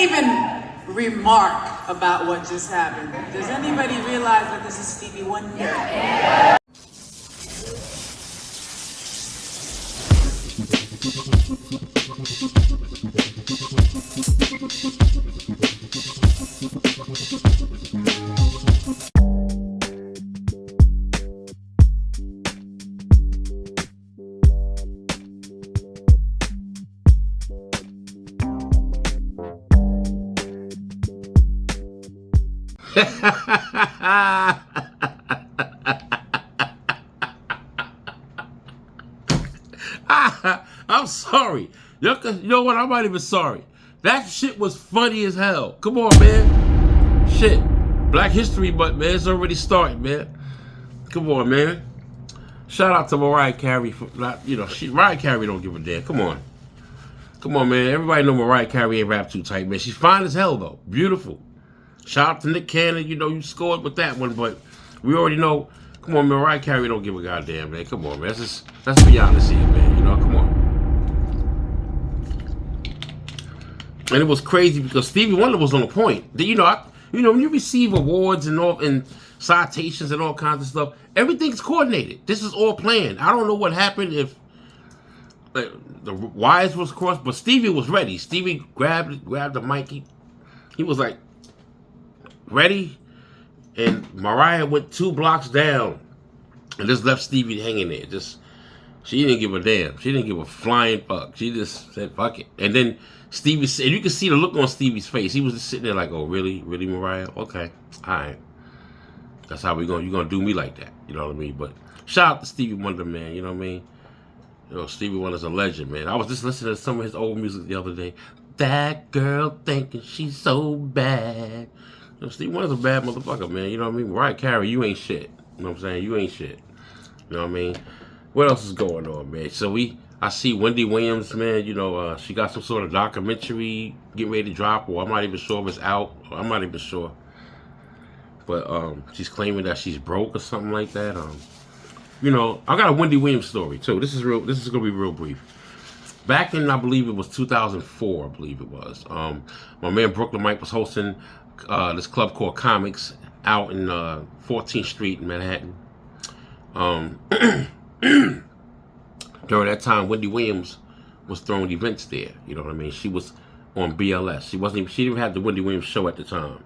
even remark about what just happened. Does anybody realize that this is Stevie Wonder? Yeah. I'm sorry. You know what? I'm not even sorry. That shit was funny as hell. Come on, man. Shit. Black History Month, man. It's already starting, man. Come on, man. Shout out to Mariah Carey for not, Mariah Carey don't give a damn. Come on. Come on, man. Everybody know Mariah Carey ain't rap too tight, man. She's fine as hell, though. Beautiful. Shout out to Nick Cannon. You scored with that one, but we already know. Come on, Mariah Carey don't give a goddamn, man. Come on, man. Let's be honest here, man. Come on. And it was crazy because Stevie Wonder was on the point. When you receive awards and citations and all kinds of stuff, everything's coordinated. This is all planned. I don't know what happened if the wires was crossed, but Stevie was ready. Stevie grabbed the mic. He was like ready, and Mariah went 2 blocks down and just left Stevie hanging there. She didn't give a damn. She didn't give a flying fuck. She just said fuck it. And then Stevie said, and you can see the look on Stevie's face. He was just sitting there like, oh, really, Mariah? Okay, all right. That's how you're gonna do me like that. You know what I mean? But shout out to Stevie Wonder, man. You know what I mean? Stevie Wonder's a legend, man. I was just listening to some of his old music the other day. That girl thinking she's so bad. Stevie Wonder's a bad motherfucker, man. You know what I mean? Mariah Carey, you ain't shit. You know what I'm saying? You ain't shit. You know what I mean? What else is going on, man? So I see Wendy Williams, man. She got some sort of documentary getting ready to drop, or I'm not even sure if it's out. I'm not even sure. But she's claiming that she's broke or something like that. I got a Wendy Williams story too. This is gonna be real brief. Back in, I believe it was 2004. I believe it was. My man Brooklyn Mike was hosting this club called Comics out in 14th Street in Manhattan. During that time, Wendy Williams was throwing events there. You know what I mean? She was on BLS. She didn't even have the Wendy Williams show at the time.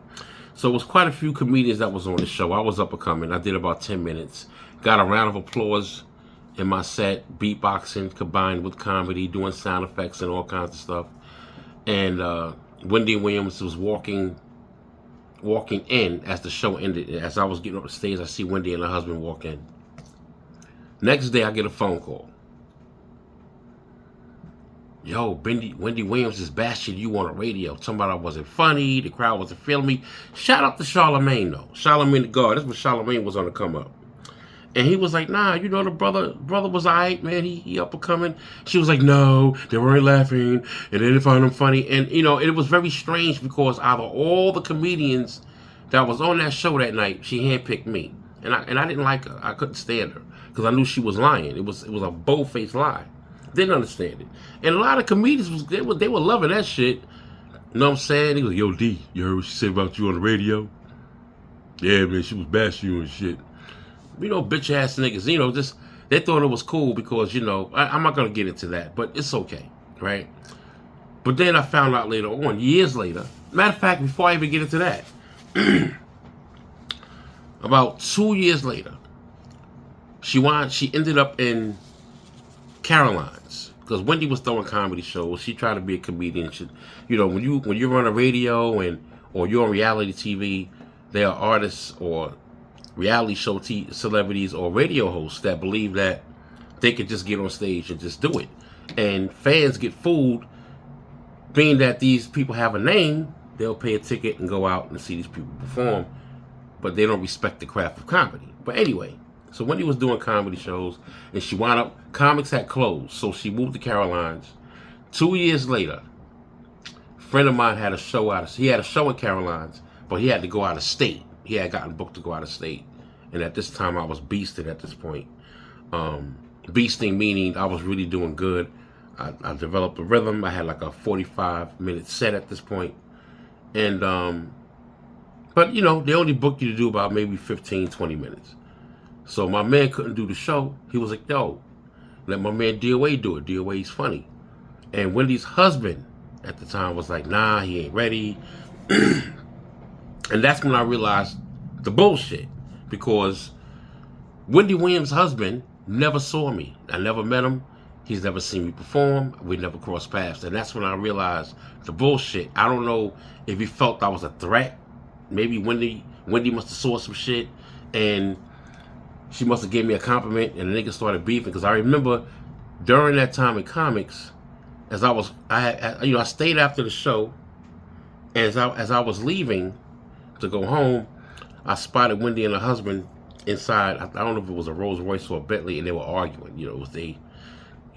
So it was quite a few comedians that was on the show. I was up and coming. I did about 10 minutes. Got a round of applause in my set, beatboxing combined with comedy, doing sound effects and all kinds of stuff. And Wendy Williams was walking in as the show ended. As I was getting up the stage, I see Wendy and her husband walk in. Next day, I get a phone call. Yo, Wendy Williams is bashing you on the radio. Somebody wasn't funny. The crowd wasn't feeling me. Shout out to Charlamagne, though. Charlamagne the God. That's when Charlamagne was on the come up. And he was like, nah, the brother was all right, man. He up and coming. She was like, no, they weren't laughing. And they didn't find him funny. And, it was very strange because out of all the comedians that was on that show that night, she handpicked me. And I didn't like her. I couldn't stand her because I knew she was lying. It was a bold-faced lie. Didn't understand it. And a lot of comedians, they were loving that shit. You know what I'm saying? They was like, yo, D, you heard what she said about you on the radio? Yeah, man, she was bashing you and shit. Bitch ass niggas, they thought it was cool because, I'm not going to get into that, but it's okay, right? But then I found out later on, years later, matter of fact, before I even get into that, about 2 years later, she ended up in Caroline's because Wendy was throwing comedy shows. She tried to be a comedian. When you run a radio or you're on reality TV, there are artists or reality show celebrities or radio hosts that believe that they could just get on stage and just do it. And fans get fooled, being that these people have a name, they'll pay a ticket and go out and see these people perform, but they don't respect the craft of comedy. But anyway, so Wendy was doing comedy shows, and she wound up, Comics had closed, so she moved to Caroline's. 2 years later, a friend of mine had a show he had a show in Caroline's, but he had to go out of state. He had gotten booked to go out of state. And at this time, I was beasted at this point. Beasting meaning I was really doing good. I developed a rhythm. I had like a 45-minute set at this point. And but you know, they only booked you to do about maybe 15, 20 minutes. So my man couldn't do the show. He was like, yo, let my man DOA do it. DOA's funny. And Wendy's husband at the time was like, nah, he ain't ready. And that's when I realized the bullshit. Because Wendy Williams' husband never saw me. I never met him. He's never seen me perform. We never crossed paths. And that's when I realized the bullshit. I don't know if he felt I was a threat. Maybe Wendy must have saw some shit and she must have gave me a compliment and the nigga started beefing. Because I remember during that time in comics, I stayed after the show. And as I was leaving to go home, I spotted Wendy and her husband inside. I don't know if it was a Rolls Royce or a Bentley, and they were arguing. You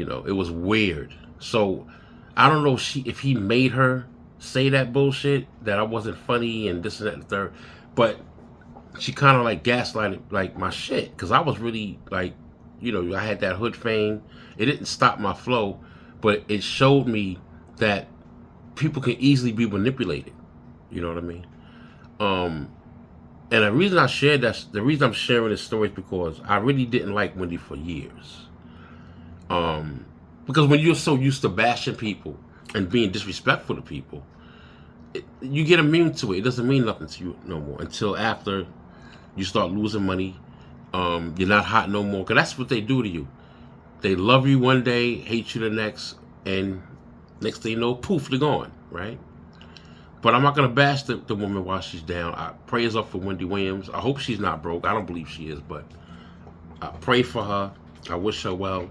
know, it was weird. So I don't know if he made her say that bullshit that I wasn't funny and this and that and the third, but she kind of like gaslighted like my shit because I was really like, you know, I had that hood fame. It didn't stop my flow, but it showed me that people can easily be manipulated. You know what I mean? And the reason I shared that, the reason I'm sharing this story is because I really didn't like Wendy for years. Because when you're so used to bashing people and being disrespectful to people, you get immune to it. It doesn't mean nothing to you no more until after you start losing money. You're not hot no more. Because that's what they do to you. They love you one day, hate you the next, and next thing you know, poof, they're gone, right? But I'm not going to bash the woman while she's down. I prayers up for Wendy Williams. I hope she's not broke. I don't believe she is, but I pray for her. I wish her well.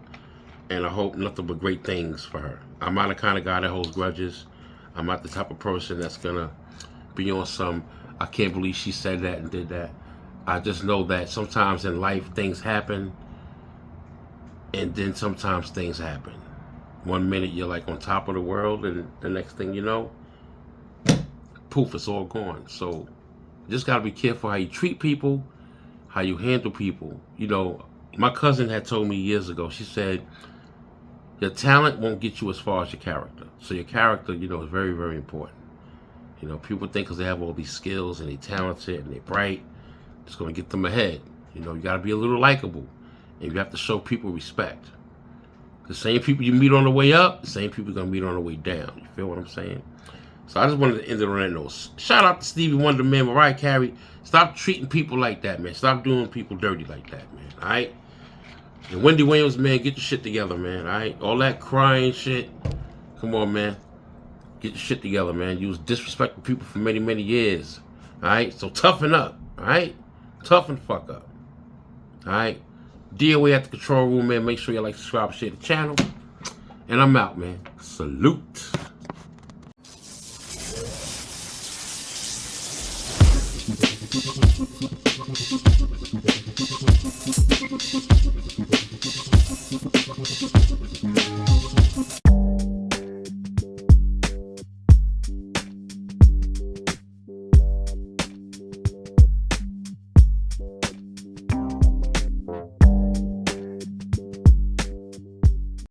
And I hope nothing but great things for her. I'm not the kind of guy that holds grudges. I'm not the type of person that's going to be on some, I can't believe she said that and did that. I just know that sometimes in life things happen. And then sometimes things happen. One minute you're like on top of the world, and the next thing you know, poof, it's all gone. So you just got to be careful how you treat people, how you handle people. You know, my cousin had told me years ago, she said, your talent won't get you as far as your character. So your character, you know, is very, very important. You know, people think because they have all these skills and they're talented and they're bright, it's going to get them ahead. You know, you got to be a little likable. And you have to show people respect. The same people you meet on the way up, the same people you're going to meet on the way down. You feel what I'm saying? So I just wanted to end it on that note. Shout out to Stevie Wonder, man. Mariah Carey. Stop treating people like that, man. Stop doing people dirty like that, man. All right? And Wendy Williams, man, get your shit together, man. All right? All that crying shit. Come on, man. Get your shit together, man. You was disrespecting people for many, many years. All right? So toughen up. All right? Toughen the fuck up. All right? DOA at the control room, man. Make sure you like, subscribe, share the channel. And I'm out, man. Salute.